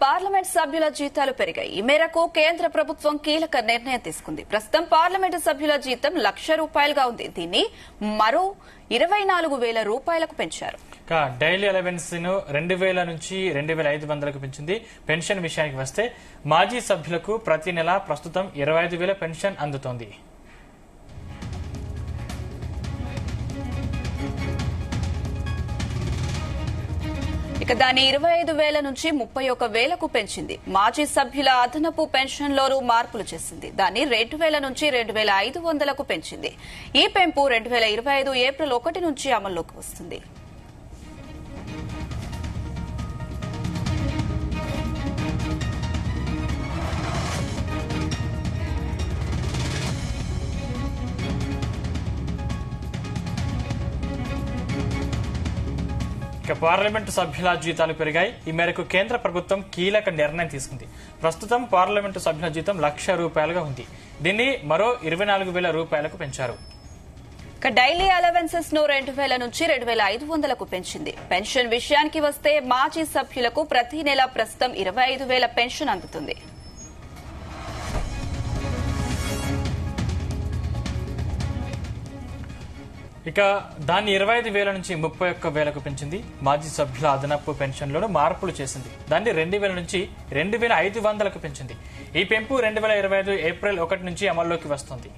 Parliament సభ్యుల జీతాలు పెరిగాయి. ఈ మేరకు కేంద్ర ప్రభుత్వం కీలక నిర్ణయం తీసుకుంది. ప్రస్తుతం పార్లమెంటు సభ్యుల జీతం ₹1,00,000గా ఉంది. దీన్ని మరో ₹24,000 పెంచారు. డైలీ అలవెన్స్ ను 2,000 నుంచి 2,500కు పెంచింది. పెన్షన్ విషయానికి వస్తే మాజీ సభ్యులకు ప్రతి నెల ప్రస్తుతం 25,000 పెన్షన్ అందుతోంది. ఇక దాన్ని 25,000 నుంచి 31,000కు పెంచింది. మాజీ సభ్యుల అదనపు పెన్షన్లోనూ మార్పులు చేసింది. దాన్ని 2,000 నుంచి 2,500కు పెంచింది. ఈ పెంపు 2025 ఏప్రిల్ 1 నుంచి అమల్లోకి వస్తుంది. పార్లమెంటు సభ్యుల జీతాలు పెరిగాయి. ఈ మేరకు కేంద్ర ప్రభుత్వం కీలక నిర్ణయం తీసుకుంది. ప్రస్తుతం పార్లమెంటు సభ్యుల జీతం ₹1,00,000గా ఉంది. దీన్ని మరో ₹24,000కు పెంచారు. డైలీ అలవెన్సెస్ ను 2,000 నుంచి 2,500కు పెంచింది. పెన్షన్ విషయానికి వస్తే మాజీ సభ్యులకు ప్రతి నెల ప్రస్తుతం 25,000 పెన్షన్ అందుతుంది. దాన్ని 25,000 నుంచి 31,000కు పెంచింది. మాజీ సభ్యుల అదనపు పెన్షన్లను మార్పులు చేసింది. దాన్ని 2,000 నుంచి 2,500కు పెంచింది. ఈ పెంపు 2025 ఏప్రిల్ 1 నుంచి అమల్లోకి వస్తుంది.